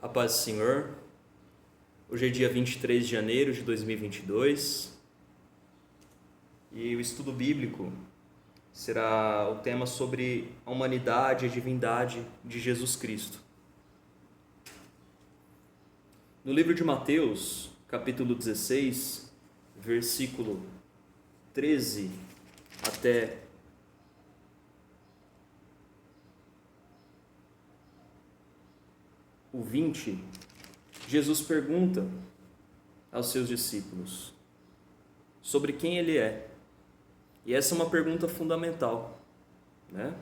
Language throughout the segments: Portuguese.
A paz do Senhor. Hoje é dia 23 de janeiro de 2022 e o estudo bíblico será o tema sobre a humanidade e a divindade de Jesus Cristo. No livro de Mateus, capítulo 16, versículo 13 até o 20, Jesus pergunta aos seus discípulos sobre quem ele é. E essa é uma pergunta fundamental, né?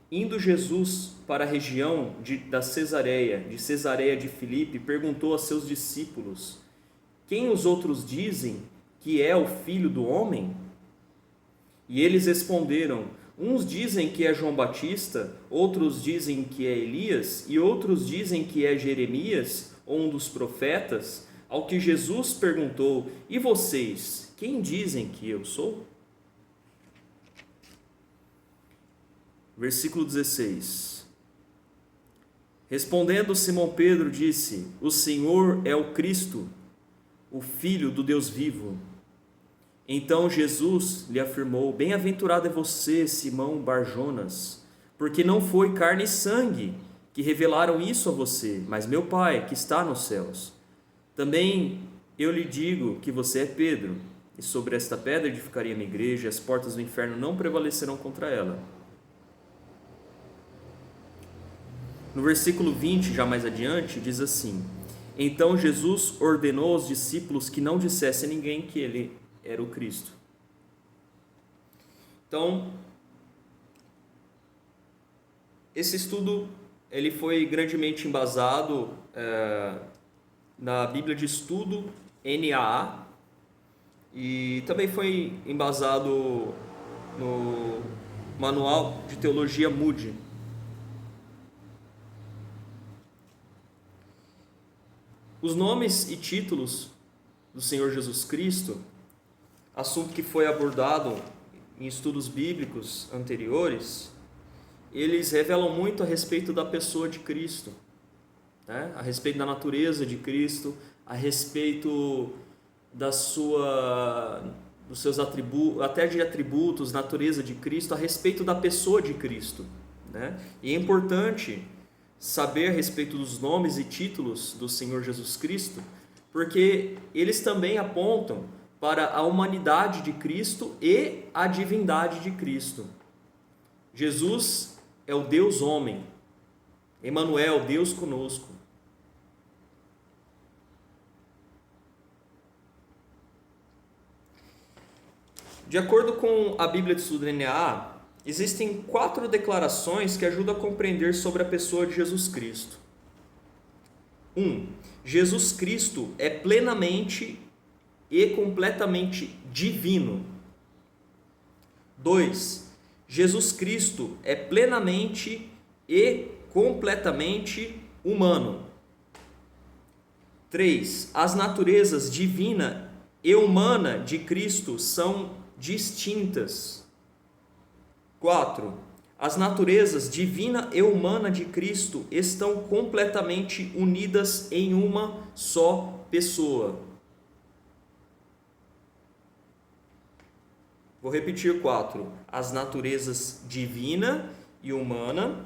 Indo Jesus para a região de Cesareia de Filipe, perguntou a seus discípulos: quem os outros dizem que é o Filho do Homem? E eles responderam: uns dizem que é João Batista, outros dizem que é Elias, e outros dizem que é Jeremias ou um dos profetas. Ao que Jesus perguntou: e vocês, quem dizem que eu sou? Versículo 16. Respondendo Simão Pedro disse: o Senhor é o Cristo, o Filho do Deus vivo. Então Jesus lhe afirmou: bem-aventurado é você, Simão Bar-Jonas, porque não foi carne e sangue que revelaram isso a você, mas meu Pai que está nos céus. Também eu lhe digo que você é Pedro, e sobre esta pedra edificarei a minha igreja, e as portas do inferno não prevalecerão contra ela. No versículo 20, já mais adiante, diz assim: então Jesus ordenou aos discípulos que não dissessem a ninguém que ele era o Cristo. Então, esse estudo ele foi grandemente embasado na Bíblia de Estudo NAA e também foi embasado no Manual de Teologia Moody. Os nomes e títulos do Senhor Jesus Cristo, assunto que foi abordado em estudos bíblicos anteriores, eles revelam muito a respeito da pessoa de Cristo, né? A respeito da natureza de Cristo, a respeito dos seus atributos, até de atributos, natureza de Cristo, a respeito da pessoa de Cristo, né? E é importante saber a respeito dos nomes e títulos do Senhor Jesus Cristo, porque eles também apontam para a humanidade de Cristo e a divindade de Cristo. Jesus é o Deus homem, Emanuel, Deus conosco. De acordo com a Bíblia de Estudo NAA, existem 4 declarações que ajudam a compreender sobre a pessoa de Jesus Cristo. 1. Jesus Cristo é plenamente e completamente divino. 2. Jesus Cristo é plenamente e completamente humano. 3. As naturezas divina e humana de Cristo são distintas. 4. As naturezas divina e humana de Cristo estão completamente unidas em uma só pessoa. Vou repetir 4. As naturezas divina e humana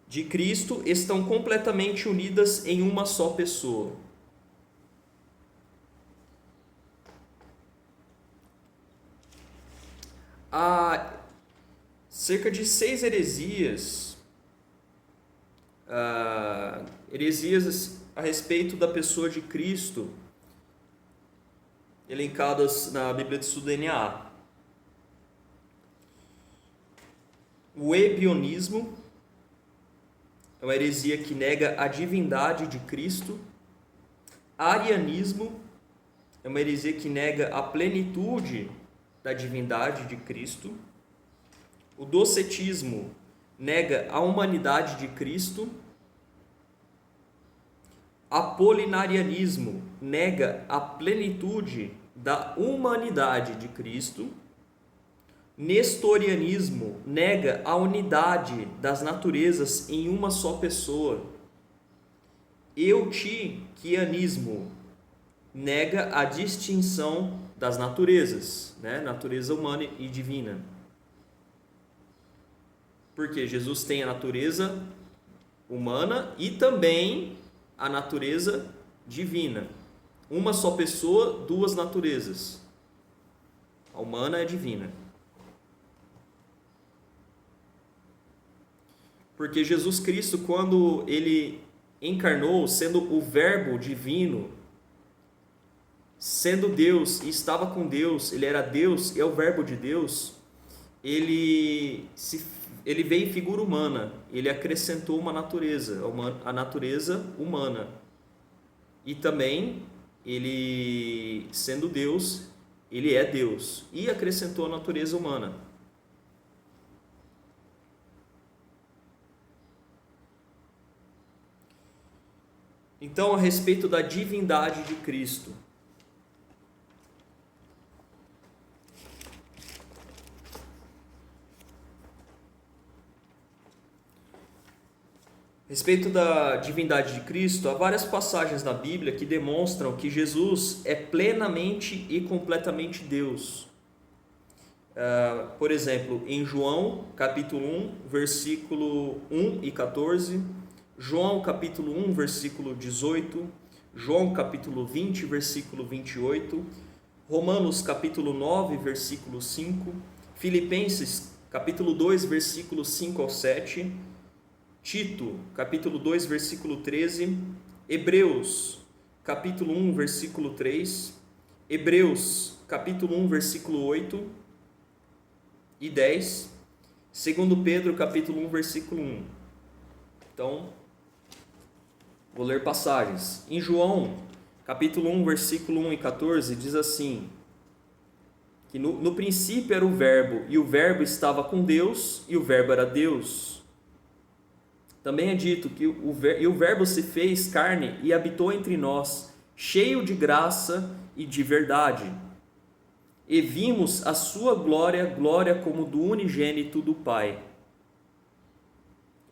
de Cristo estão completamente unidas em uma só pessoa. Há cerca de 6 heresias a respeito da pessoa de Cristo, elencadas na Bíblia de Estudo NAA. O ebionismo é uma heresia que nega a divindade de Cristo. Arianismo é uma heresia que nega a plenitude da divindade de Cristo. O docetismo nega a humanidade de Cristo. Apolinarianismo nega a plenitude da humanidade de Cristo. Nestorianismo nega a unidade das naturezas em uma só pessoa. Eutiquianismo nega a distinção das naturezas, né? Natureza humana e divina. Porque Jesus tem a natureza humana e também a natureza divina. Uma só pessoa, duas naturezas. A humana e a divina. Porque Jesus Cristo, quando ele encarnou, sendo o Verbo divino, sendo Deus e estava com Deus, ele era Deus e é o Verbo de Deus, ele veio em figura humana, ele acrescentou uma natureza, a natureza humana. E também, ele sendo Deus, ele é Deus e acrescentou a natureza humana. Então, a respeito da divindade de Cristo, há várias passagens na Bíblia que demonstram que Jesus é plenamente e completamente Deus. Por exemplo, em João capítulo 1, versículo 1 e 14, João capítulo 1, versículo 18, João capítulo 20, versículo 28, Romanos capítulo 9, versículo 5, Filipenses capítulo 2, versículo 5 ao 7, Tito capítulo 2, versículo 13, Hebreus capítulo 1, versículo 3, Hebreus capítulo 1, versículo 8 e 10, 2 Pedro capítulo 1, versículo 1. Então, vou ler passagens. Em João, capítulo 1, versículo 1 e 14, diz assim, que no princípio era o Verbo, e o Verbo estava com Deus, e o Verbo era Deus. Também é dito que o Verbo se fez carne e habitou entre nós, cheio de graça e de verdade. E vimos a sua glória, glória como do unigênito do Pai.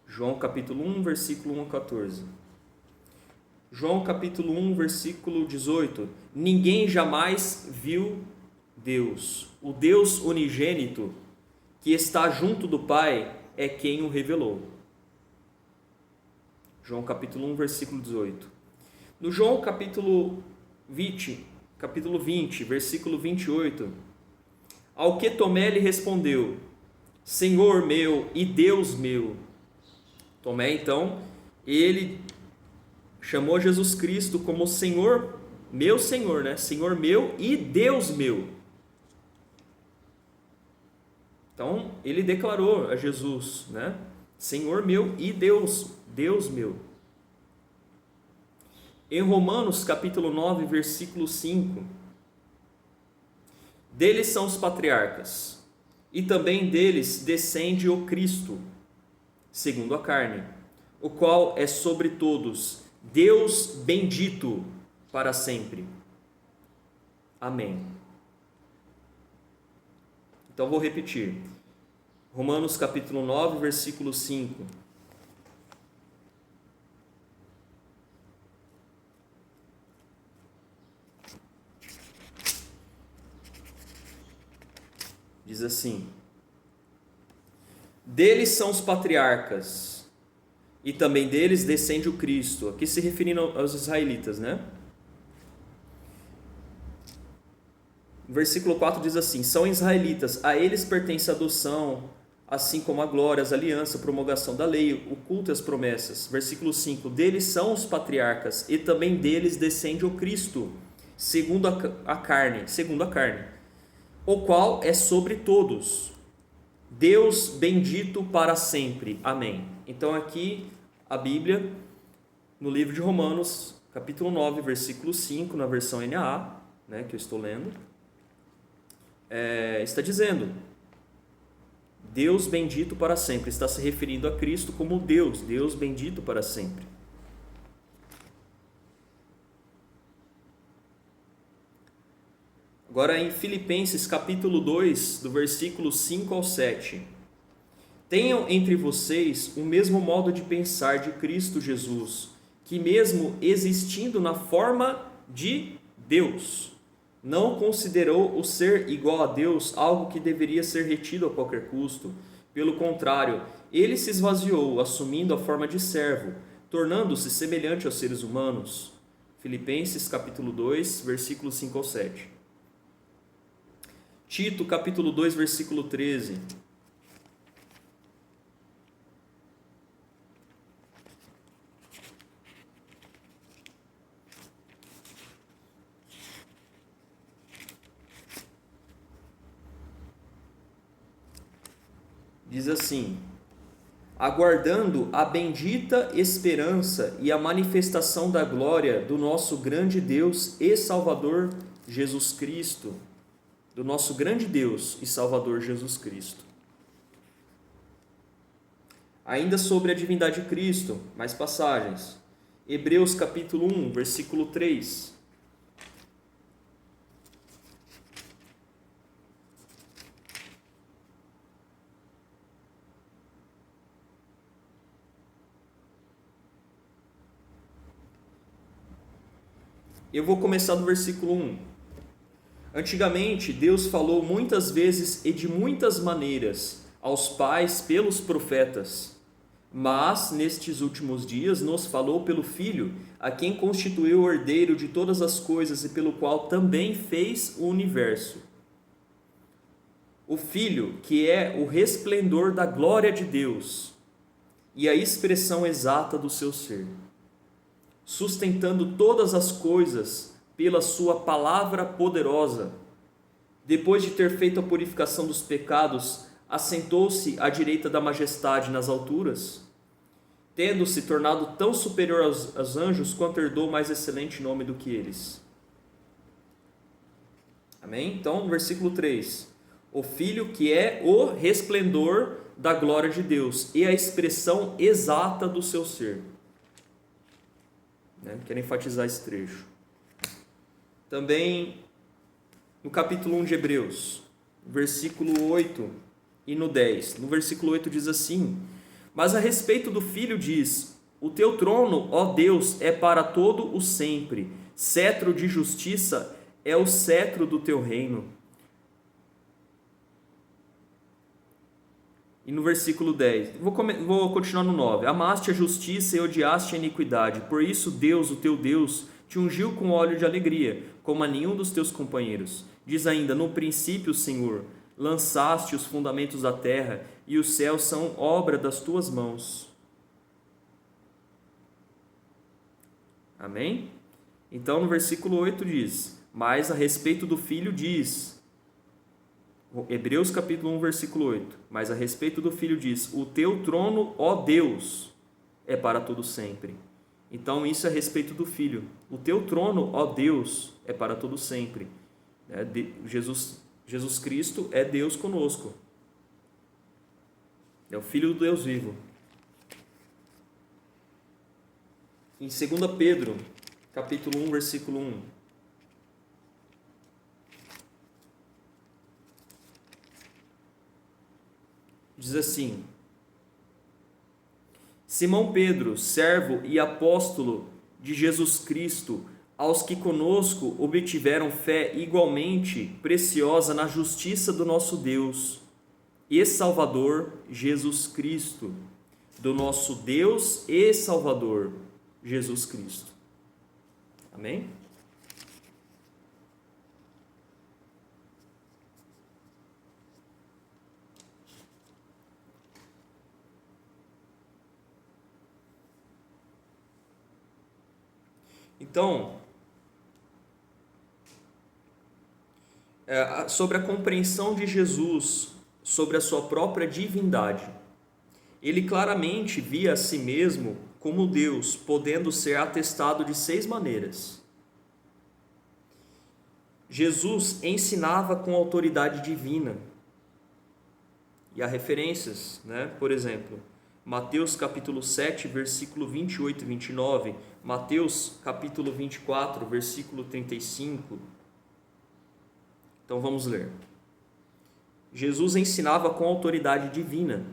João capítulo 1, versículo 1 a 14. João capítulo 1, versículo 18. Ninguém jamais viu Deus. O Deus unigênito, que está junto do Pai, é quem o revelou. João capítulo 1, versículo 18. No João capítulo 20, versículo 28, ao que Tomé lhe respondeu, Senhor meu e Deus meu. Tomé, então, ele chamou Jesus Cristo como Senhor, né? Senhor meu e Deus meu. Então, ele declarou a Jesus, né? Senhor meu e Deus meu. Em Romanos capítulo 9, versículo 5, deles são os patriarcas, e também deles descende o Cristo, segundo a carne, o qual é sobre todos, Deus bendito para sempre. Amém. Então vou repetir. Romanos capítulo 9, versículo 5. Diz assim: deles são os patriarcas, e também deles descende o Cristo. Aqui se referindo aos israelitas, né? Versículo 4 diz assim: são israelitas, a eles pertence a adoção, assim como a glória, as alianças, a promulgação da lei, o culto e as promessas. Versículo 5: deles são os patriarcas, e também deles descende o Cristo, segundo a carne, o qual é sobre todos, Deus bendito para sempre. Amém. Então aqui a Bíblia, no livro de Romanos, capítulo 9, versículo 5, na versão NAA, né, que eu estou lendo, está dizendo Deus bendito para sempre. Está se referindo a Cristo como Deus bendito para sempre. Agora Agora em Filipenses capítulo 2, do versículo 5 ao 7. Tenham entre vocês o mesmo modo de pensar de Cristo Jesus, que mesmo existindo na forma de Deus, não considerou o ser igual a Deus algo que deveria ser retido a qualquer custo. Pelo contrário, ele se esvaziou, assumindo a forma de servo, tornando-se semelhante aos seres humanos. Filipenses capítulo 2, versículos 5 ao 7. Tito capítulo 2, versículo 13. Diz assim: aguardando a bendita esperança e a manifestação da glória do nosso grande Deus e Salvador Jesus Cristo. Do nosso grande Deus e Salvador Jesus Cristo. Ainda sobre a divindade de Cristo, mais passagens. Hebreus capítulo 1, versículo 3. Eu vou começar do versículo 1. Antigamente, Deus falou muitas vezes e de muitas maneiras aos pais pelos profetas, mas nestes últimos dias nos falou pelo Filho, a quem constituiu o herdeiro de todas as coisas e pelo qual também fez o universo. O Filho, que é o resplendor da glória de Deus e a expressão exata do seu ser, sustentando todas as coisas pela sua palavra poderosa. Depois de ter feito a purificação dos pecados, assentou-se à direita da majestade nas alturas, tendo se tornado tão superior aos anjos quanto herdou mais excelente nome do que eles. Amém? Então, versículo 3. O Filho que é o resplendor da glória de Deus e a expressão exata do seu ser. Quero enfatizar esse trecho. Também no capítulo 1 de Hebreus, versículo 8 e no 10. No versículo 8 diz assim: mas a respeito do Filho diz: o teu trono, ó Deus, é para todo o sempre, cetro de justiça é o cetro do teu reino. E no versículo 10, vou continuar no 9. Amaste a justiça e odiaste a iniquidade, por isso Deus, o teu Deus, te ungiu com óleo de alegria, como a nenhum dos teus companheiros. Diz ainda: no princípio, Senhor, lançaste os fundamentos da terra, e os céus são obra das tuas mãos. Amém? Então no versículo 8 diz: mas a respeito do Filho diz, Hebreus capítulo 1, versículo 8, mas a respeito do Filho diz: o teu trono, ó Deus, é para todo sempre. Então isso é a respeito do Filho. O teu trono, ó Deus, é para todo sempre. Jesus Cristo é Deus conosco. É o Filho do Deus vivo. Em 2 Pedro, capítulo 1, versículo 1. Diz assim: Simão Pedro, servo e apóstolo de Jesus Cristo, aos que conosco obtiveram fé igualmente preciosa na justiça do nosso Deus e Salvador Jesus Cristo, do nosso Deus e Salvador Jesus Cristo. Amém? Então, sobre a compreensão de Jesus, sobre a sua própria divindade, ele claramente via a si mesmo como Deus, podendo ser atestado de 6 maneiras. Jesus ensinava com autoridade divina. E há referências, por exemplo, Mateus capítulo 7, versículo 28 e 29, Mateus capítulo 24, versículo 35, Então vamos ler. Jesus ensinava com autoridade divina,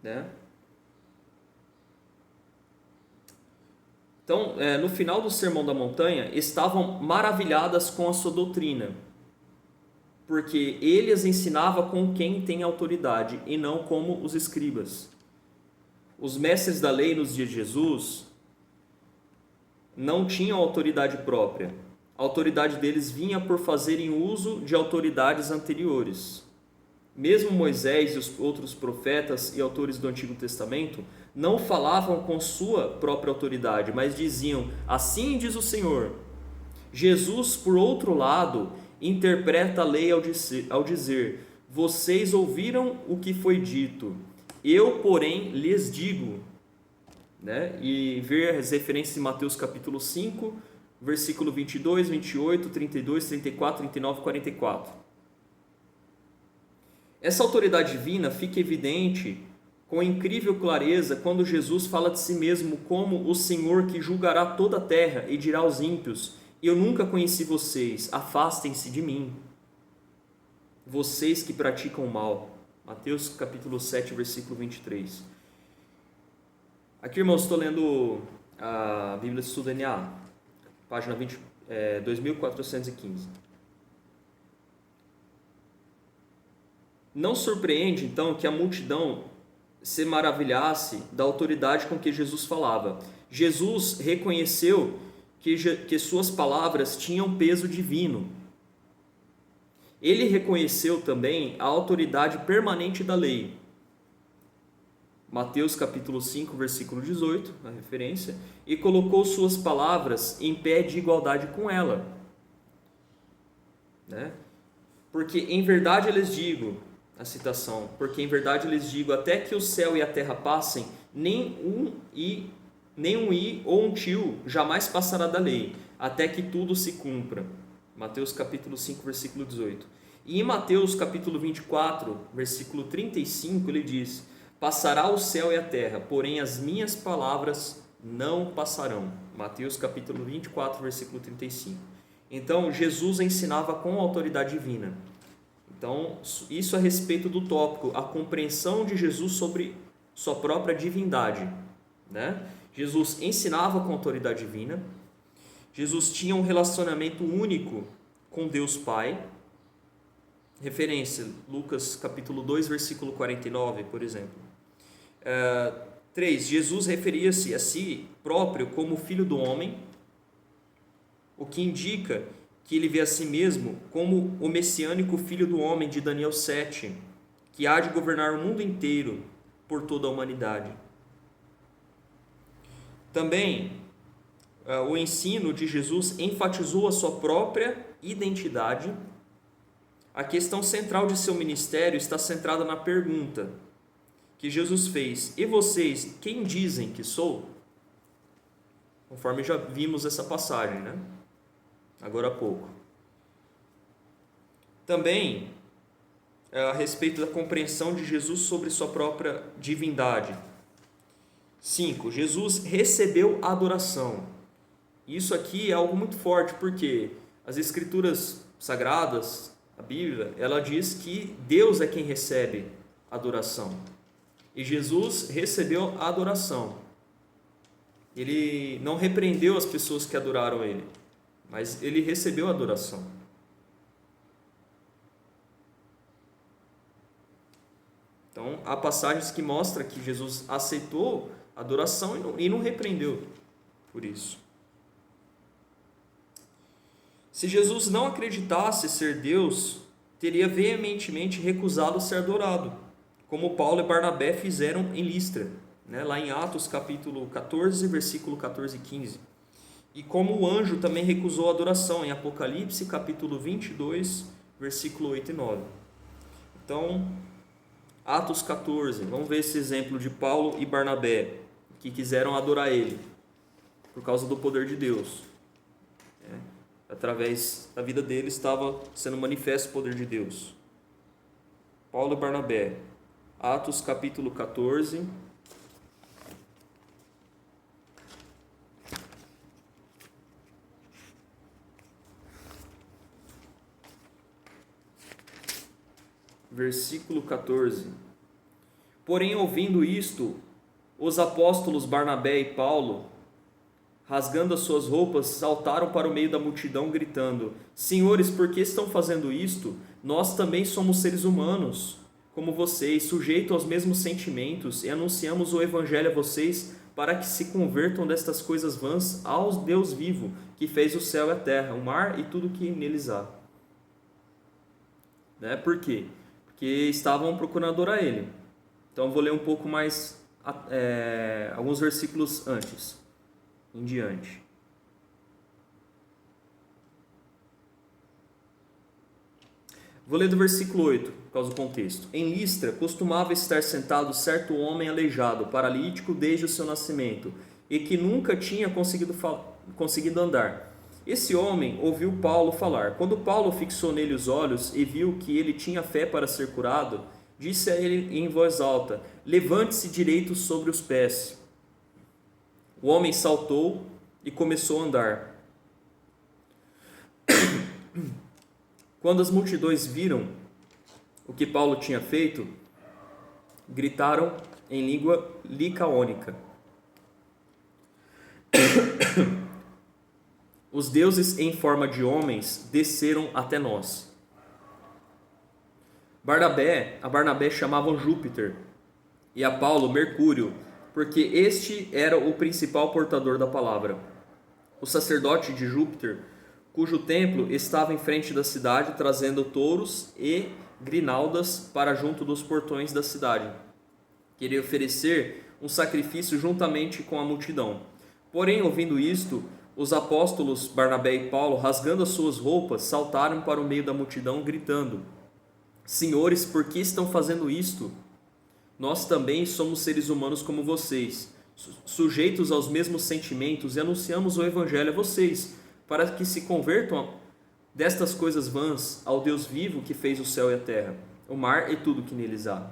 né? Então, no final do Sermão da Montanha, estavam maravilhadas com a sua doutrina, porque ele as ensinava com quem tem autoridade e não como os escribas. Os mestres da lei nos dias de Jesus não tinham autoridade própria. A autoridade deles vinha por fazerem uso de autoridades anteriores. Mesmo Moisés e os outros profetas e autores do Antigo Testamento não falavam com sua própria autoridade, mas diziam: assim diz o Senhor. Jesus, por outro lado, interpreta a lei ao dizer: vocês ouviram o que foi dito, eu, porém, lhes digo. Né? E ver as referências em Mateus capítulo 5, versículo 22, 28, 32, 34, 39 e 44. Essa autoridade divina fica evidente com incrível clareza quando Jesus fala de si mesmo como o Senhor que julgará toda a terra e dirá aos ímpios: eu nunca conheci vocês, afastem-se de mim, vocês que praticam o mal. Mateus capítulo 7, versículo 23. Aqui, irmãos, estou lendo a Bíblia de Estudo NA, página 2415. Não surpreende, então, que a multidão se maravilhasse da autoridade com que Jesus falava. Jesus reconheceu que suas palavras tinham peso divino. Ele reconheceu também a autoridade permanente da lei. Mateus capítulo 5, versículo 18, a referência, e colocou suas palavras em pé de igualdade com ela. Né? Porque em verdade lhes digo, a citação, porque em verdade lhes digo, até que o céu e a terra passem, nem um i ou um tio jamais passará da lei, até que tudo se cumpra. Mateus capítulo 5, versículo 18. E em Mateus capítulo 24, versículo 35, ele diz: passará o céu e a terra, porém as minhas palavras não passarão. Mateus capítulo 24, versículo 35. Então, Jesus ensinava com autoridade divina. Então, isso a respeito do tópico, a compreensão de Jesus sobre sua própria divindade. Né? Jesus ensinava com autoridade divina. Jesus tinha um relacionamento único com Deus Pai. Referência, Lucas capítulo 2, versículo 49, por exemplo. 3. Jesus referia-se a si próprio como Filho do Homem, o que indica que ele vê a si mesmo como o messiânico Filho do Homem de Daniel 7, que há de governar o mundo inteiro por toda a humanidade. Também, o ensino de Jesus enfatizou a sua própria identidade. A questão central de seu ministério está centrada na pergunta que Jesus fez: e vocês, quem dizem que sou? Conforme já vimos essa passagem, né? Agora há pouco. Também a respeito da compreensão de Jesus sobre sua própria divindade. 5. Jesus recebeu a adoração. Isso aqui é algo muito forte, porque as Escrituras Sagradas, a Bíblia, ela diz que Deus é quem recebe a adoração. E Jesus recebeu a adoração. Ele não repreendeu as pessoas que adoraram Ele, mas Ele recebeu a adoração. Então, há passagens que mostram que Jesus aceitou a adoração e não repreendeu por isso. Se Jesus não acreditasse ser Deus, teria veementemente recusado ser adorado, como Paulo e Barnabé fizeram em Listra, né? Lá em Atos capítulo 14, versículo 14 e 15. E como o anjo também recusou a adoração em Apocalipse capítulo 22, versículo 8 e 9. Então, Atos 14, vamos ver esse exemplo de Paulo e Barnabé, que quiseram adorar ele, por causa do poder de Deus. Através da vida deles estava sendo manifesto o poder de Deus. Paulo e Barnabé, Atos capítulo 14, versículo 14. Porém, ouvindo isto, os apóstolos Barnabé e Paulo, rasgando as suas roupas, saltaram para o meio da multidão, gritando: Senhores, por que estão fazendo isto? Nós também somos seres humanos, como vocês, sujeitos aos mesmos sentimentos, e anunciamos o evangelho a vocês para que se convertam destas coisas vãs ao Deus vivo, que fez o céu e a terra, o mar e tudo que neles há. Né? Por quê? Porque estavam procurando adorar Ele. Então, vou ler um pouco mais, alguns versículos antes, em diante. Vou ler do versículo 8, por causa do contexto. Em Listra, costumava estar sentado certo homem aleijado, paralítico desde o seu nascimento, e que nunca tinha conseguido andar. Esse homem ouviu Paulo falar. Quando Paulo fixou nele os olhos e viu que ele tinha fé para ser curado, disse a ele em voz alta: Levante-se direito sobre os pés. O homem saltou e começou a andar. Quando as multidões viram o que Paulo tinha feito, gritaram em língua licaônica: Os deuses em forma de homens desceram até nós. A Barnabé chamavam Júpiter e a Paulo Mercúrio, porque este era o principal portador da palavra. O sacerdote de Júpiter, cujo templo estava em frente da cidade, trazendo touros e grinaldas para junto dos portões da cidade, queria oferecer um sacrifício juntamente com a multidão. Porém, ouvindo isto, os apóstolos Barnabé e Paulo, rasgando as suas roupas, saltaram para o meio da multidão, gritando: Senhores, por que estão fazendo isto? Nós também somos seres humanos como vocês, sujeitos aos mesmos sentimentos, e anunciamos o evangelho a vocês, para que se convertam destas coisas vãs ao Deus vivo que fez o céu e a terra, o mar e tudo que neles há.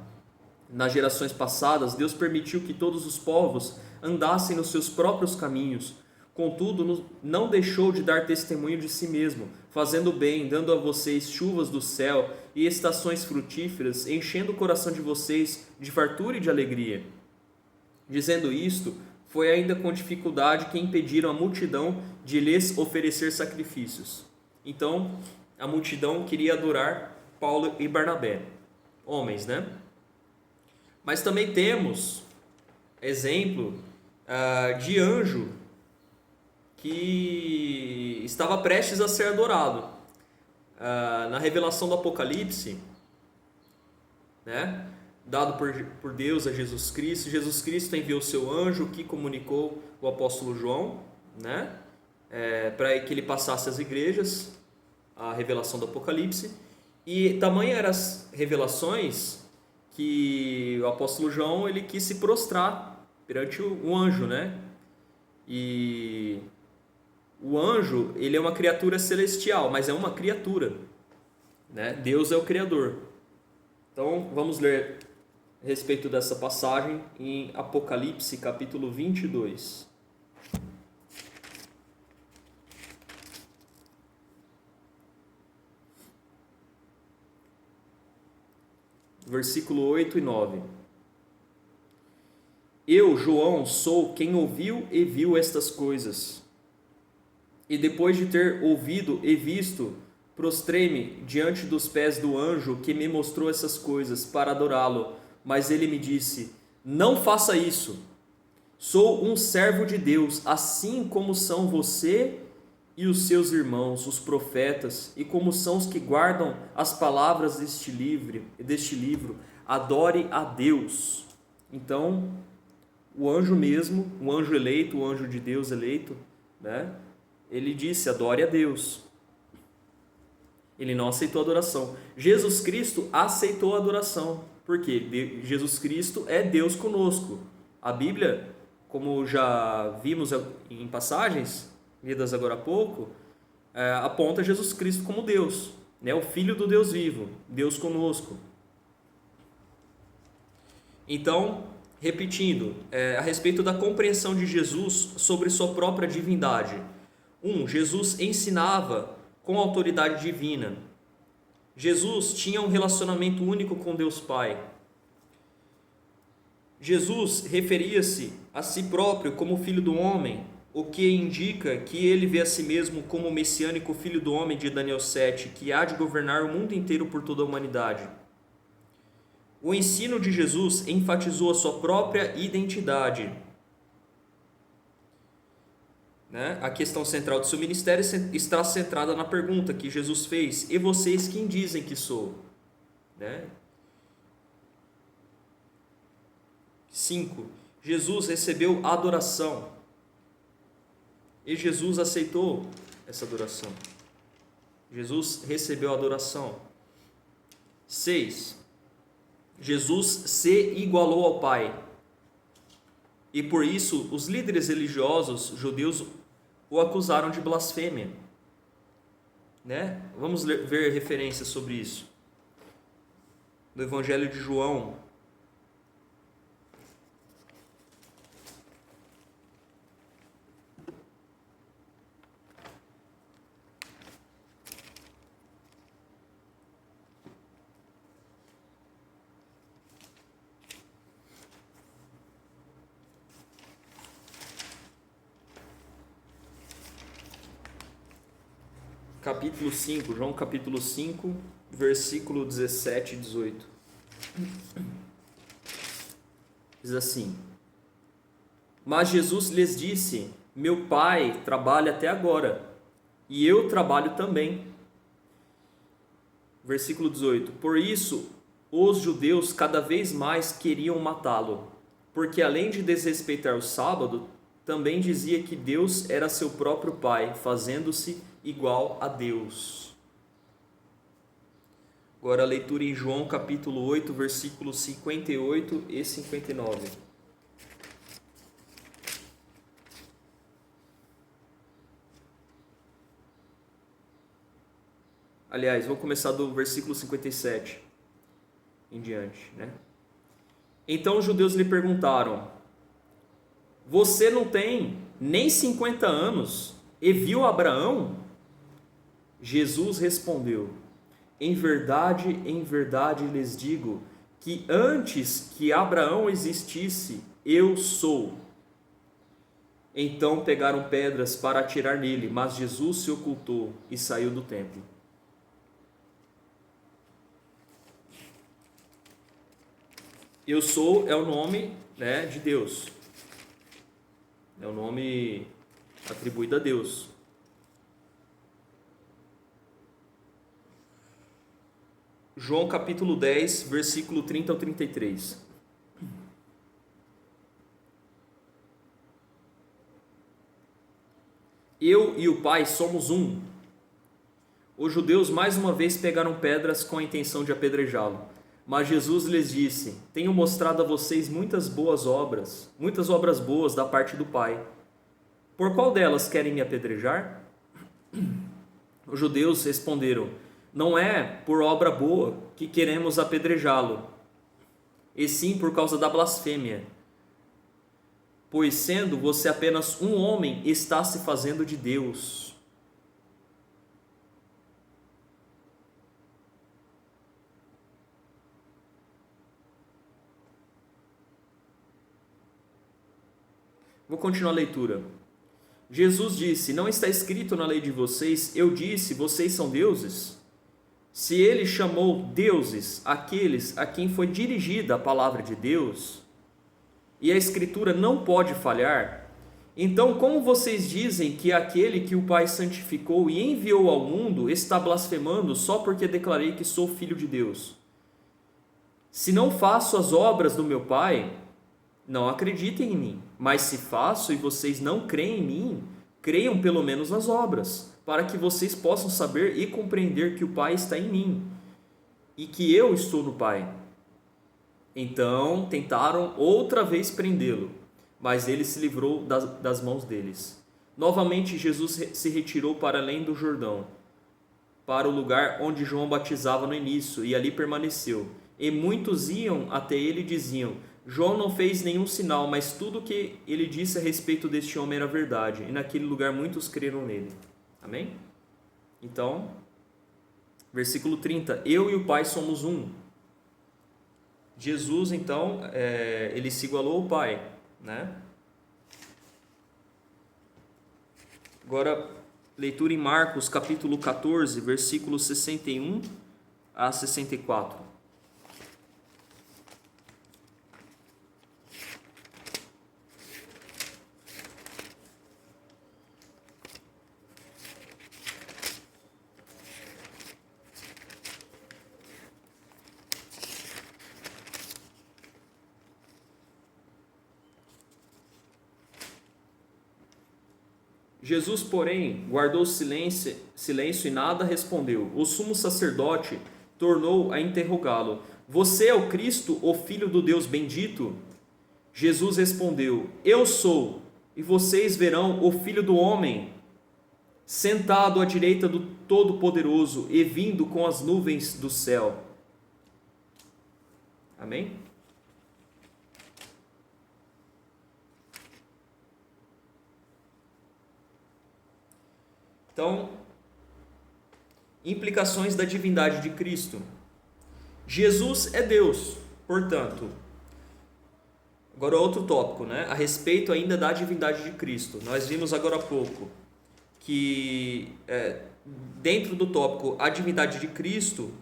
Nas gerações passadas, Deus permitiu que todos os povos andassem nos seus próprios caminhos. Contudo, não deixou de dar testemunho de si mesmo, fazendo bem, dando a vocês chuvas do céu e estações frutíferas, enchendo o coração de vocês de fartura e de alegria. Dizendo isto, foi ainda com dificuldade que impediram a multidão de lhes oferecer sacrifícios. Então, a multidão queria adorar Paulo e Barnabé, homens, né? Mas também temos exemplo de anjo que estava prestes a ser adorado. Na revelação do Apocalipse, né, dado por Deus a Jesus Cristo enviou seu anjo que comunicou o apóstolo João, né, para que ele passasse às igrejas a revelação do Apocalipse. E tamanha eram as revelações que o apóstolo João ele quis se prostrar perante o anjo, né? E o anjo, ele é uma criatura celestial, mas é uma criatura, né? Deus é o Criador. Então, vamos ler a respeito dessa passagem em Apocalipse, capítulo 22. Versículo 8 e 9. Eu, João, sou quem ouviu e viu estas coisas. E depois de ter ouvido e visto, prostrei-me diante dos pés do anjo que me mostrou essas coisas para adorá-lo. Mas ele me disse: Não faça isso. Sou um servo de Deus, assim como são você e os seus irmãos, os profetas, e como são os que guardam as palavras deste livro. Adore a Deus. Então, o anjo mesmo, o anjo eleito, o anjo de Deus eleito, né? Ele disse: adore a Deus. Ele não aceitou a adoração. Jesus Cristo aceitou a adoração. Por quê? Jesus Cristo é Deus conosco. A Bíblia, como já vimos em passagens lidas agora há pouco, aponta Jesus Cristo como Deus, né? O Filho do Deus vivo, Deus conosco. Então, repetindo, a respeito da compreensão de Jesus sobre sua própria divindade. Jesus ensinava com autoridade divina. Jesus tinha um relacionamento único com Deus Pai. Jesus referia-se a si próprio como Filho do Homem, o que indica que ele vê a si mesmo como o messiânico Filho do Homem de Daniel 7, que há de governar o mundo inteiro por toda a humanidade. O ensino de Jesus enfatizou a sua própria identidade. A questão central do seu ministério está centrada na pergunta que Jesus fez: e vocês quem dizem que sou? 5. Jesus recebeu adoração e Jesus aceitou essa adoração. Jesus recebeu adoração. 6. Jesus se igualou ao Pai e por isso os líderes religiosos judeus o acusaram de blasfêmia. Vamos ver referências sobre isso. No Evangelho de João, capítulo 5, João capítulo 5, versículo 17 e 18. Diz assim: mas Jesus lhes disse: meu Pai trabalha até agora, e eu trabalho também. Versículo 18: por isso os judeus cada vez mais queriam matá-lo, porque além de desrespeitar o sábado, também dizia que Deus era seu próprio Pai, fazendo-se igual a Deus. Agora a leitura em João capítulo 8, versículos 58 e 59. Aliás, vou começar do versículo 57 em diante, Então os judeus lhe perguntaram: você não tem nem 50 anos e viu Abraão? Jesus respondeu: em verdade lhes digo que antes que Abraão existisse, eu sou. Então pegaram pedras para atirar nele, mas Jesus se ocultou e saiu do templo. Eu sou é o nome, de Deus. É o nome atribuído a Deus. João capítulo 10, versículo 30 ao 33. Eu e o Pai somos um. Os judeus mais uma vez pegaram pedras com a intenção de apedrejá-lo. Mas Jesus lhes disse: tenho mostrado a vocês muitas obras boas da parte do Pai. Por qual delas querem me apedrejar? Os judeus responderam: não é por obra boa que queremos apedrejá-lo, e sim por causa da blasfêmia. Pois sendo você apenas um homem, está se fazendo de Deus. Vou continuar a leitura. Jesus disse: não está escrito na lei de vocês, eu disse, vocês são deuses? Se ele chamou deuses aqueles a quem foi dirigida a palavra de Deus, e a Escritura não pode falhar, então como vocês dizem que aquele que o Pai santificou e enviou ao mundo está blasfemando só porque declarei que sou filho de Deus? Se não faço as obras do meu Pai, não acreditem em mim, mas se faço e vocês não creem em mim, creiam pelo menos nas obras, para que vocês possam saber e compreender que o Pai está em mim e que eu estou no Pai. Então tentaram outra vez prendê-lo, mas ele se livrou das mãos deles. Novamente Jesus se retirou para além do Jordão, para o lugar onde João batizava no início, e ali permaneceu. E muitos iam até ele e diziam: João não fez nenhum sinal, mas tudo o que ele disse a respeito deste homem era verdade. E naquele lugar muitos creram nele. Amém? Então, Versículo 30, eu e o Pai somos um. Jesus, então, ele se igualou ao Pai, né? Agora, leitura em Marcos, capítulo 14, versículos 61 a 64. Jesus, porém, guardou silêncio e nada respondeu. O sumo sacerdote tornou a interrogá-lo: Você é o Cristo, o Filho do Deus bendito? Jesus respondeu: Eu sou, e vocês verão o Filho do Homem sentado à direita do Todo-Poderoso e vindo com as nuvens do céu. Amém? Então, implicações da divindade de Cristo. Jesus é Deus, portanto. Agora outro tópico, né? A respeito ainda da divindade de Cristo. Nós vimos agora há pouco que dentro do tópico a divindade de Cristo,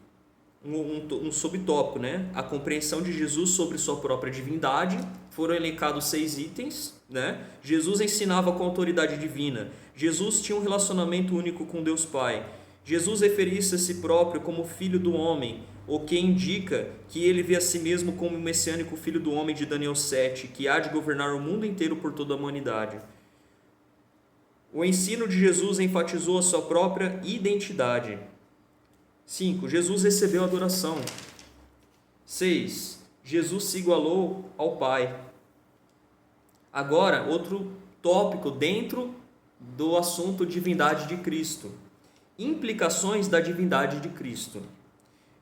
um subtópico, né? A compreensão de Jesus sobre sua própria divindade. Foram elencados 6 itens, né? Jesus ensinava com autoridade divina. Jesus tinha um relacionamento único com Deus Pai. Jesus referia-se a si próprio como Filho do Homem, o que indica que ele vê a si mesmo como o messiânico Filho do Homem de Daniel 7, que há de governar o mundo inteiro por toda a humanidade. O ensino de Jesus enfatizou a sua própria identidade. 5. Jesus recebeu adoração. 6. Jesus se igualou ao Pai. Agora, outro tópico dentro do assunto divindade de Cristo. Implicações da divindade de Cristo.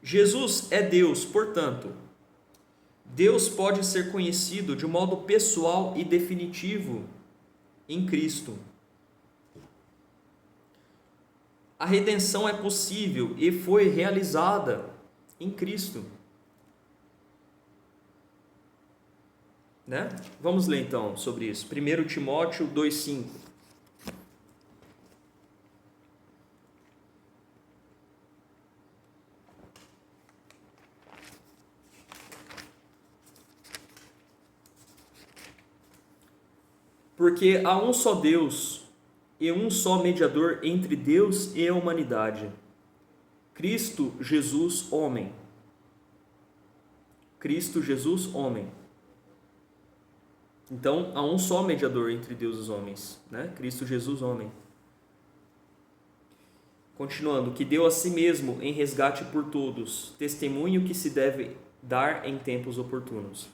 Jesus é Deus, portanto, Deus pode ser conhecido de modo pessoal e definitivo em Cristo. A redenção é possível e foi realizada em Cristo. Né? Vamos ler então sobre isso. 1 Timóteo 2,5. Porque há um só Deus e um só mediador entre Deus e a humanidade, Cristo Jesus, homem. Cristo Jesus, homem. Então, há um só mediador entre Deus e os homens, né? Cristo Jesus, homem. Continuando, que deu a si mesmo em resgate por todos, testemunho que se deve dar em tempos oportunos.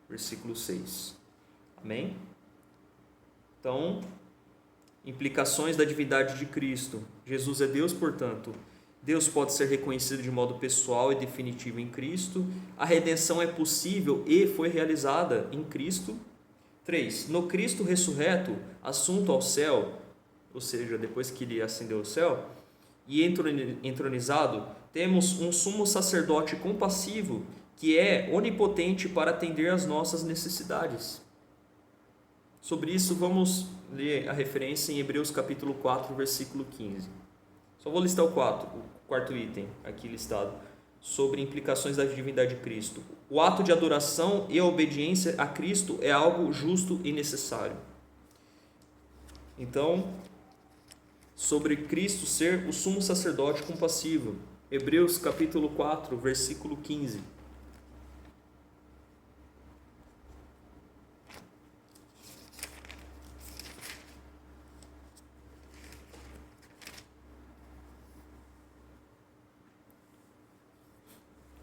Versículo 6. Amém? Então, implicações da divindade de Cristo. Jesus é Deus, portanto, Deus pode ser reconhecido de modo pessoal e definitivo em Cristo. A redenção é possível e foi realizada em Cristo. 3. No Cristo ressurreto, assunto ao céu, ou seja, depois que ele ascendeu ao céu, e entronizado, temos um sumo sacerdote compassivo que é onipotente para atender às nossas necessidades. Sobre isso, vamos ler a referência em Hebreus capítulo 4, versículo 15. Só vou listar o quarto item aqui listado, sobre implicações da divindade de Cristo. O ato de adoração e a obediência a Cristo é algo justo e necessário. Então, sobre Cristo ser o sumo sacerdote compassivo. Hebreus capítulo 4, versículo 15.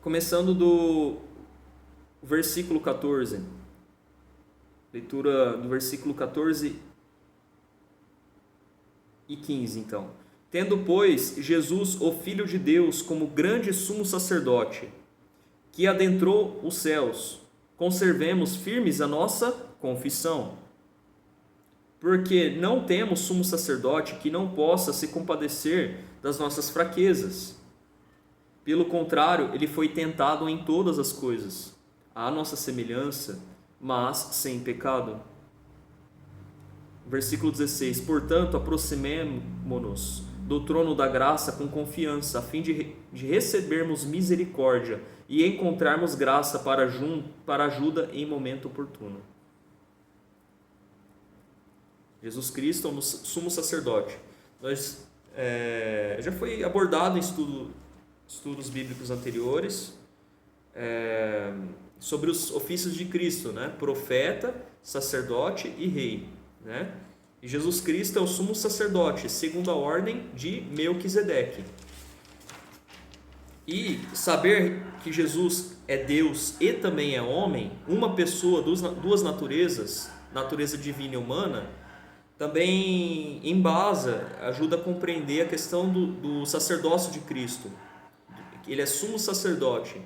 Começando do versículo 14, leitura do versículo 14 e 15, então. Tendo, pois, Jesus, o Filho de Deus, como grande sumo sacerdote, que adentrou os céus, conservemos firmes a nossa confissão. porque não temos sumo sacerdote que não possa se compadecer das nossas fraquezas. Pelo contrário, ele foi tentado em todas as coisas, à nossa semelhança, mas sem pecado. Versículo 16: Portanto, aproximemo-nos do trono da graça com confiança, a fim de recebermos misericórdia e encontrarmos graça para ajuda em momento oportuno. Jesus Cristo é o sumo sacerdote. Já foi abordado em estudos bíblicos anteriores sobre os ofícios de Cristo, né? Profeta, sacerdote e rei, né? E Jesus Cristo é o sumo sacerdote, segundo a ordem de Melquisedeque. E saber que Jesus é Deus e também é homem, uma pessoa, duas naturezas, natureza divina e humana, também embasa, ajuda a compreender a questão do sacerdócio de Cristo. Ele é sumo sacerdote,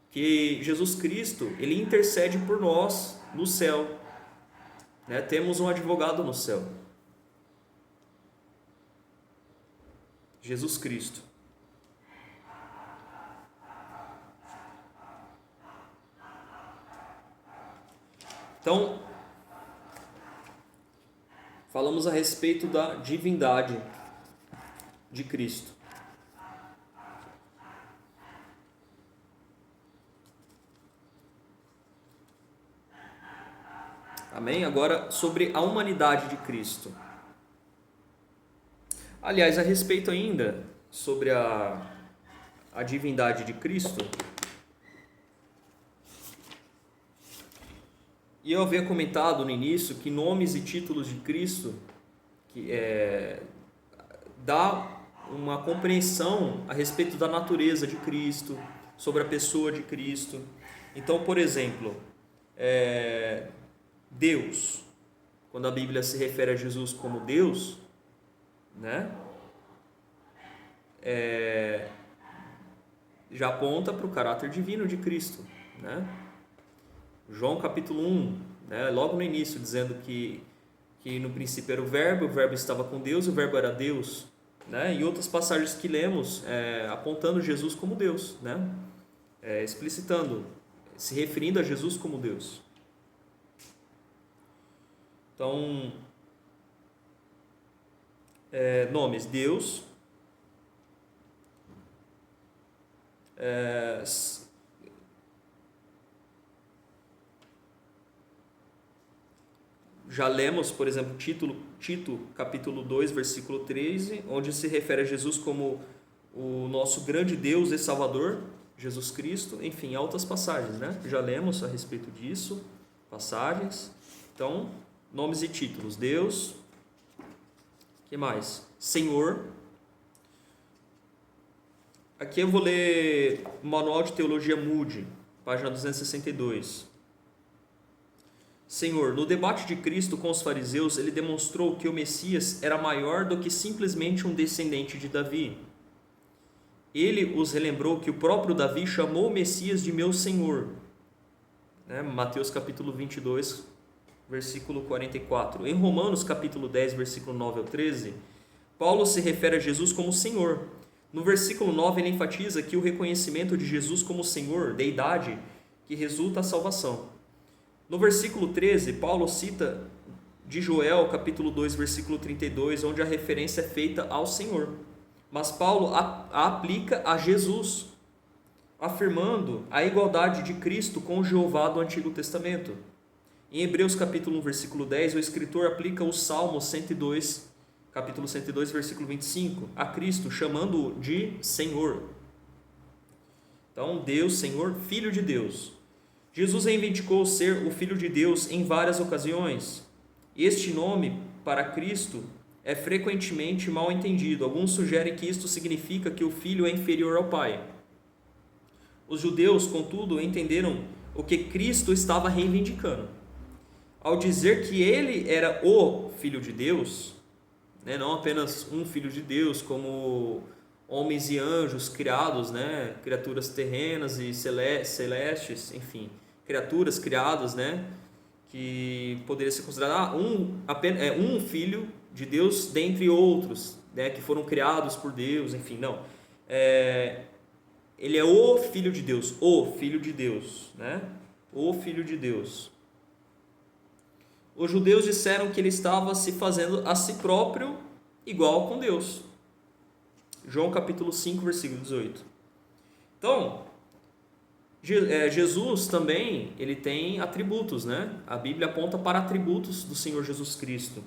que Jesus Cristo, ele intercede por nós no céu, né? Temos um advogado no céu, Jesus Cristo. Então, falamos a respeito da divindade de Cristo. Amém? Agora, sobre a humanidade de Cristo. Aliás, a respeito ainda sobre a divindade de Cristo, e eu havia comentado no início que nomes e títulos de Cristo dá uma compreensão a respeito da natureza de Cristo, sobre a pessoa de Cristo. Então, por exemplo, Deus, quando a Bíblia se refere a Jesus como Deus, né? Já aponta para o caráter divino de Cristo, né? João capítulo 1, né? Logo no início, dizendo que no princípio era o Verbo estava com Deus e o Verbo era Deus, né? E outras passagens que lemos apontando Jesus como Deus, né? Explicitando, se referindo a Jesus como Deus. Então, nomes: Deus, já lemos, por exemplo, Tito capítulo 2, versículo 13, onde se refere a Jesus como o nosso grande Deus e Salvador, Jesus Cristo. Enfim, altas passagens, né? Já lemos a respeito disso, passagens. Então, nomes e títulos: Deus, que mais? Senhor. Aqui eu vou ler o Manual de Teologia Moody, página 262. Senhor, no debate de Cristo com os fariseus, ele demonstrou que o Messias era maior do que simplesmente um descendente de Davi. Ele os relembrou que o próprio Davi chamou o Messias de meu Senhor. Mateus capítulo 22, versículo 44. Em Romanos capítulo 10, versículo 9 ao 13, Paulo se refere a Jesus como Senhor. No versículo 9 ele enfatiza que o reconhecimento de Jesus como Senhor, deidade, que resulta a salvação. No versículo 13, Paulo cita de Joel capítulo 2, versículo 32, onde a referência é feita ao Senhor. Mas Paulo a aplica a Jesus, afirmando a igualdade de Cristo com Jeová do Antigo Testamento. Em Hebreus capítulo 1, versículo 10, o escritor aplica o Salmo 102, capítulo 102, versículo 25, a Cristo, chamando-o de Senhor. Então, Deus, Senhor, Filho de Deus. Jesus reivindicou ser o Filho de Deus em várias ocasiões. Este nome, para Cristo, é frequentemente mal entendido. Alguns sugerem que isto significa que o Filho é inferior ao Pai. Os judeus, contudo, entenderam o que Cristo estava reivindicando. Ao dizer que ele era o Filho de Deus, né, não apenas um Filho de Deus, como homens e anjos criados, né, criaturas terrenas e celestes, enfim, criaturas criadas, né, que poderia ser considerado um filho de Deus dentre outros, né, que foram criados por Deus, enfim, não. Ele é o Filho de Deus, né? O Filho de Deus. Os judeus disseram que ele estava se fazendo a si próprio igual com Deus. João capítulo 5, versículo 18. Então, Jesus também, ele tem atributos, né? A Bíblia aponta para atributos do Senhor Jesus Cristo.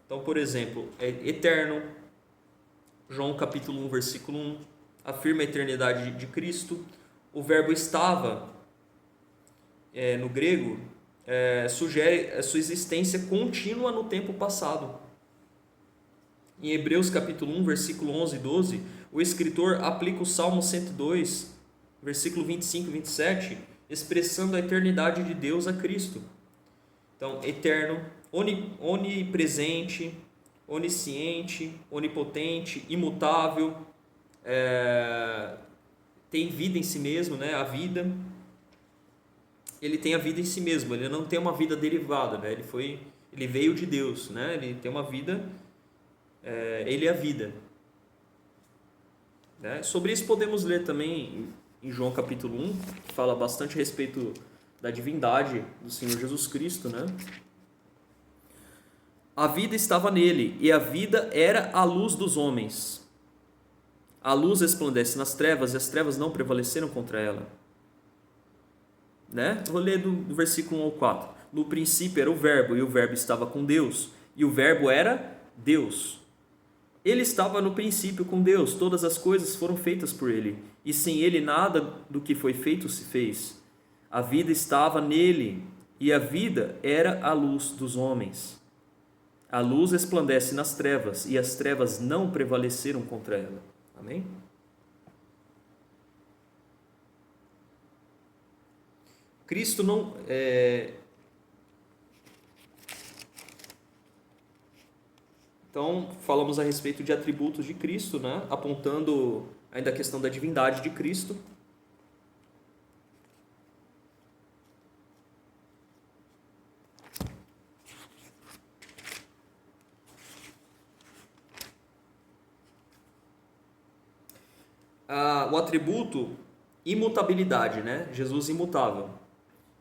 Então, por exemplo, é eterno. João capítulo 1, versículo 1, afirma a eternidade de Cristo. O verbo estava, no grego, sugere a sua existência contínua no tempo passado. Em Hebreus capítulo 1, versículo 11 e 12, o escritor aplica o Salmo 102, versículo 25 e 27, expressando a eternidade de Deus a Cristo. Então, eterno, onipresente, onisciente, onipotente, imutável, tem vida em si mesmo, né? A vida, ele tem a vida em si mesmo, ele não tem uma vida derivada, né? Ele veio de Deus, né? Ele tem uma vida, ele é a vida, né? Sobre isso podemos ler também em João capítulo 1, que fala bastante a respeito da divindade do Senhor Jesus Cristo, né? A vida estava nele, e a vida era a luz dos homens. A luz resplandece nas trevas, e as trevas não prevaleceram contra ela. Né? Vou ler do versículo 1 ao 4. No princípio era o verbo, e o verbo estava com Deus, e o verbo era Deus. Ele estava no princípio com Deus, todas as coisas foram feitas por ele, e sem ele nada do que foi feito se fez. A vida estava nele, e a vida era a luz dos homens. A luz resplandece nas trevas, e as trevas não prevaleceram contra ela. Amém? Cristo não... Então, falamos a respeito de atributos de Cristo, né? Apontando ainda a questão da divindade de Cristo. O atributo imutabilidade, né? Jesus imutável.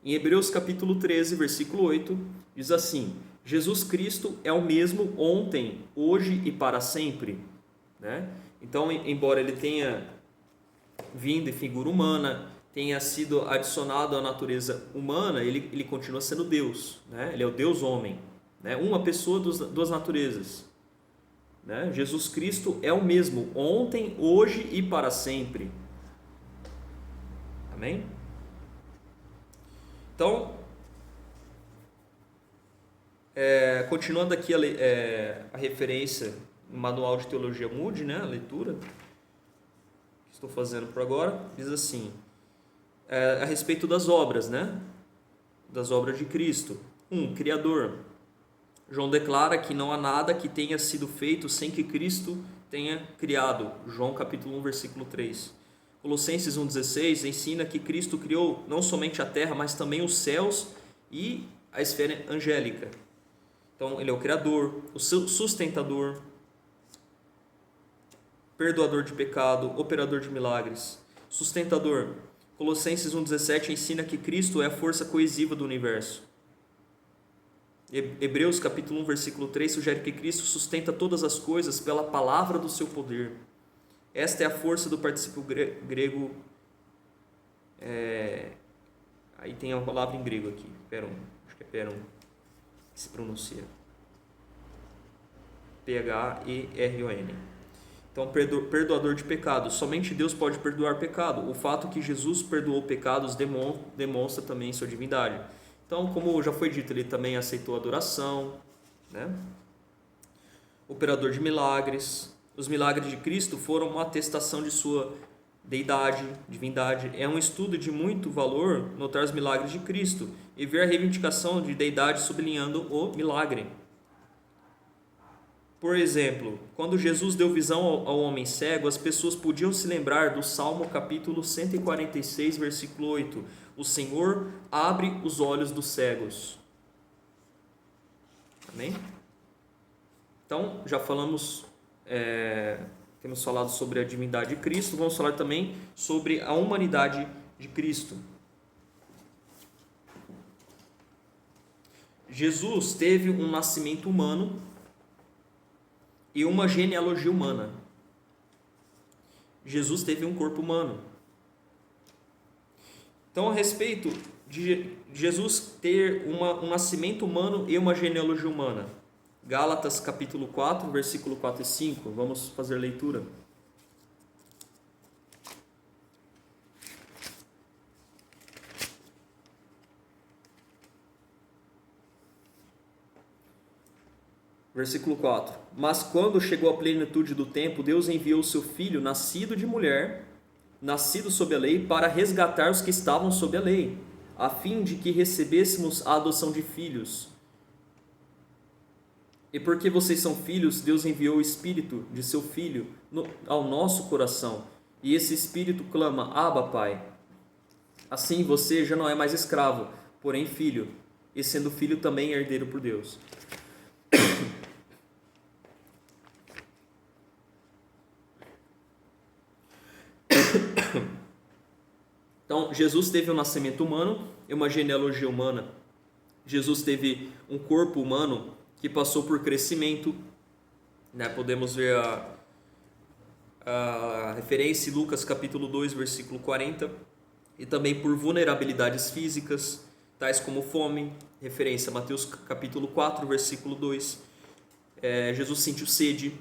Em Hebreus capítulo 13, versículo 8, diz assim: Jesus Cristo é o mesmo ontem, hoje e para sempre, né? Então, embora ele tenha vindo em figura humana, tenha sido adicionado à natureza humana, ele continua sendo Deus, né? Ele é o Deus homem, né? Uma pessoa duas naturezas, né? Jesus Cristo é o mesmo ontem, hoje e para sempre. Amém? Então, continuando aqui a referência no Manual de Teologia Moody, né, a leitura que estou fazendo por agora, diz assim, a respeito das obras, né, das obras de Cristo. Criador. João declara que não há nada que tenha sido feito sem que Cristo tenha criado. João capítulo 1, versículo 3. Colossenses 1,16 ensina que Cristo criou não somente a terra, mas também os céus e a esfera angélica. Então, ele é o Criador, o sustentador, perdoador de pecado, operador de milagres. Sustentador. Colossenses 1,17 ensina que Cristo é a força coesiva do universo. Hebreus capítulo 1, versículo 3 sugere que Cristo sustenta todas as coisas pela palavra do seu poder. Esta é a força do particípio grego. Aí tem a palavra em grego aqui. Acho que é peron, que se pronuncia. P-H-E-R-O-N. Então, perdoador de pecados. Somente Deus pode perdoar pecado. O fato que Jesus perdoou pecados demonstra também sua divindade. Então, como já foi dito, ele também aceitou a adoração, né? Operador de milagres. Os milagres de Cristo foram uma atestação de sua deidade, divindade. É um estudo de muito valor notar os milagres de Cristo e ver a reivindicação de deidade sublinhando o milagre. Por exemplo, quando Jesus deu visão ao homem cego, as pessoas podiam se lembrar do Salmo capítulo 146, versículo 8. O Senhor abre os olhos dos cegos. Amém? Então, já falamos, temos falado sobre a divindade de Cristo, vamos falar também sobre a humanidade de Cristo. Jesus teve um nascimento humano e uma genealogia humana. Jesus teve um corpo humano. Então, a respeito de Jesus ter um nascimento humano e uma genealogia humana, Gálatas capítulo 4, versículo 4 e 5, vamos fazer leitura. Versículo 4: Mas quando chegou a plenitude do tempo, Deus enviou o seu Filho, nascido de mulher, nascido sob a lei, para resgatar os que estavam sob a lei, a fim de que recebêssemos a adoção de filhos. E porque vocês são filhos, Deus enviou o Espírito de seu Filho ao nosso coração, e esse Espírito clama: Abba, Pai. Assim você já não é mais escravo, porém filho, e sendo filho também herdeiro por Deus. Então, Jesus teve um nascimento humano e uma genealogia humana. Jesus teve um corpo humano que passou por crescimento, né? Podemos ver a referência em Lucas capítulo 2, versículo 40, e também por vulnerabilidades físicas, tais como fome, referência a Mateus capítulo 4, versículo 2. Jesus sentiu sede,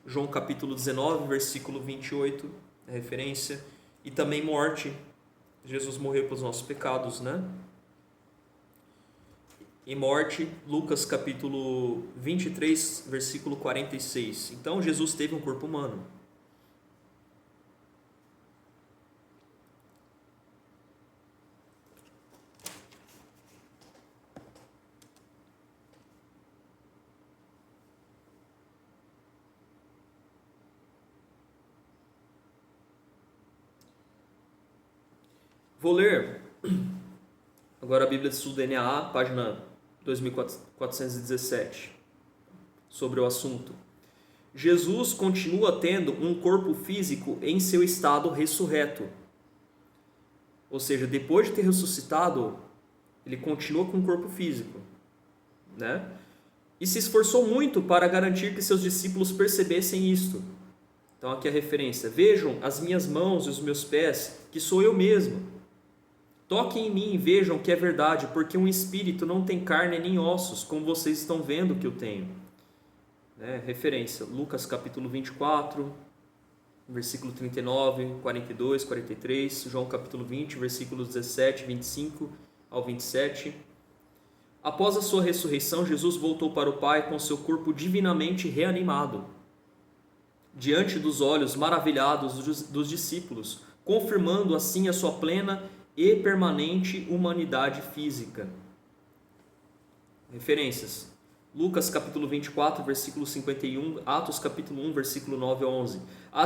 João capítulo 19, versículo 28, referência, e também morte. Jesus morreu pelos nossos pecados, né? E morte, Lucas capítulo 23, versículo 46. Então, Jesus teve um corpo humano. Vou ler agora a Bíblia de Estudo do DNA, página 2417, sobre o assunto. Jesus continua tendo um corpo físico em seu estado ressurreto. Ou seja, depois de ter ressuscitado, ele continua com um corpo físico, né? E se esforçou muito para garantir que seus discípulos percebessem isto. Então aqui a referência: vejam as minhas mãos e os meus pés, que sou eu mesmo. Toquem em mim e vejam que é verdade, porque um espírito não tem carne nem ossos, como vocês estão vendo que eu tenho. Referência: Lucas capítulo 24, versículo 39, 42, 43, João capítulo 20, versículos 17, 25 ao 27. Após a sua ressurreição, Jesus voltou para o Pai com seu corpo divinamente reanimado, diante dos olhos maravilhados dos discípulos, confirmando assim a sua plena e permanente humanidade física. Referências: Lucas capítulo 24, versículo 51, Atos capítulo 1, versículo 9 a 11. A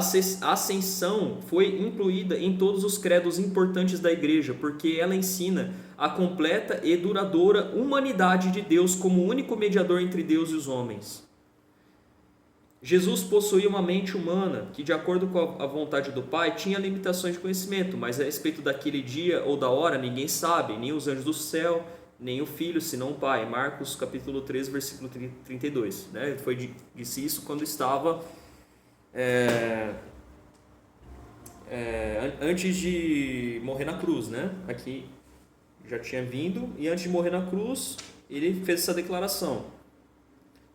ascensão foi incluída em todos os credos importantes da igreja, porque ela ensina a completa e duradoura humanidade de Deus como único mediador entre Deus e os homens. Jesus possuía uma mente humana que, de acordo com a vontade do Pai, tinha limitações de conhecimento, mas a respeito daquele dia ou da hora ninguém sabe, nem os anjos do céu, nem o Filho, senão o Pai. Marcos capítulo 13, versículo 32. Ele disse isso quando estava antes de morrer na cruz, né? Aqui já tinha vindo, e antes de morrer na cruz ele fez essa declaração.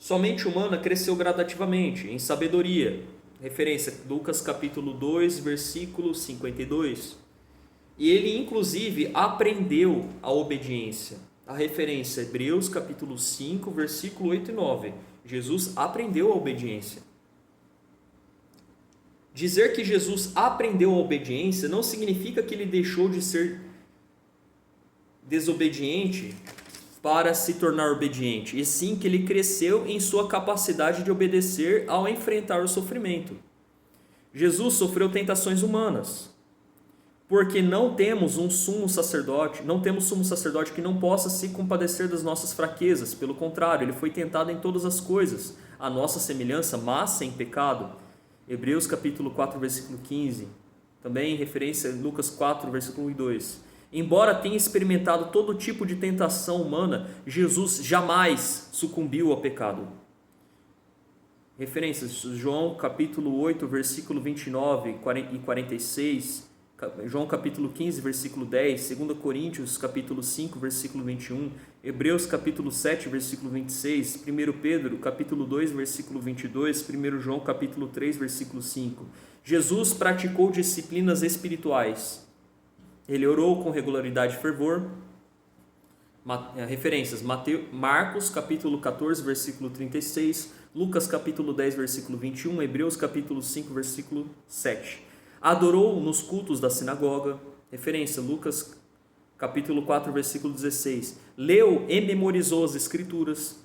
Sua mente humana cresceu gradativamente em sabedoria. Referência: Lucas capítulo 2, versículo 52. E ele inclusive aprendeu a obediência. A referência: Hebreus capítulo 5, versículo 8 e 9. Jesus aprendeu a obediência. Dizer que Jesus aprendeu a obediência não significa que ele deixou de ser desobediente para se tornar obediente, e sim que ele cresceu em sua capacidade de obedecer ao enfrentar o sofrimento. Jesus sofreu tentações humanas. Porque não temos sumo sacerdote que não possa se compadecer das nossas fraquezas. Pelo contrário, ele foi tentado em todas as coisas, a nossa semelhança, mas sem pecado. Hebreus capítulo 4, versículo 15. Também referência a Lucas 4, versículo 1 e 2. Embora tenha experimentado todo tipo de tentação humana, Jesus jamais sucumbiu ao pecado. Referências: João capítulo 8, versículo 29 e 46, João capítulo 15, versículo 10, 2 Coríntios capítulo 5, versículo 21, Hebreus capítulo 7, versículo 26, 1 Pedro capítulo 2, versículo 22, 1 João capítulo 3, versículo 5. Jesus praticou disciplinas espirituais. Ele orou com regularidade e fervor. Referências: Marcos capítulo 14, versículo 36, Lucas capítulo 10, versículo 21, Hebreus capítulo 5, versículo 7. Adorou nos cultos da sinagoga. Referência: Lucas capítulo 4, versículo 16. Leu e memorizou as escrituras.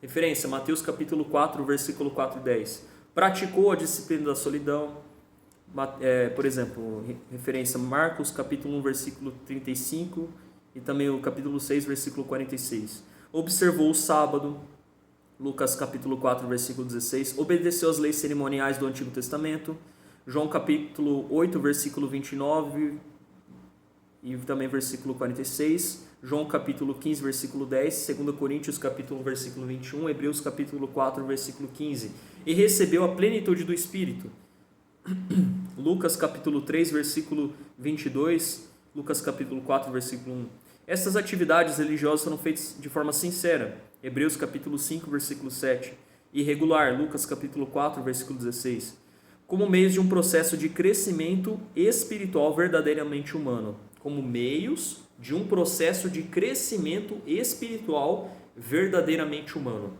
Referência: Mateus capítulo 4, versículo 4 e 10. Praticou a disciplina da solidão. Por exemplo, referência: Marcos capítulo 1, versículo 35 e também o capítulo 6, versículo 46. Observou o sábado. Lucas capítulo 4, versículo 16. Obedeceu às leis cerimoniais do Antigo Testamento. João capítulo 8, versículo 29 e também versículo 46. João capítulo 15, versículo 10. 2 Coríntios capítulo 1, versículo 21. Hebreus capítulo 4, versículo 15. E recebeu a plenitude do Espírito. Lucas capítulo 3, versículo 22. Lucas capítulo 4, versículo 1. Essas atividades religiosas foram feitas de forma sincera. Hebreus capítulo 5, versículo 7. E regular. Lucas capítulo 4, versículo 16. Como meios de um processo de crescimento espiritual verdadeiramente humano. Como meios de um processo de crescimento espiritual verdadeiramente humano.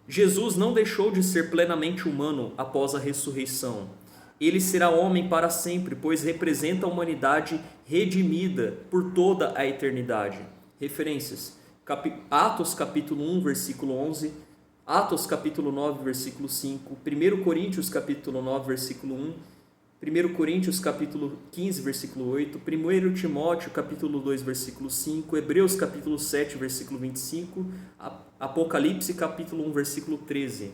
Jesus não deixou de ser plenamente humano após a ressurreição. Ele será homem para sempre, pois representa a humanidade redimida por toda a eternidade. Referências: Atos capítulo 1, versículo 11, Atos capítulo 9, versículo 5, 1 Coríntios capítulo 9, versículo 1, 1 Coríntios capítulo 15, versículo 8, 1 Timóteo capítulo 2, versículo 5, Hebreus capítulo 7, versículo 25, Apocalipse capítulo 1, versículo 13.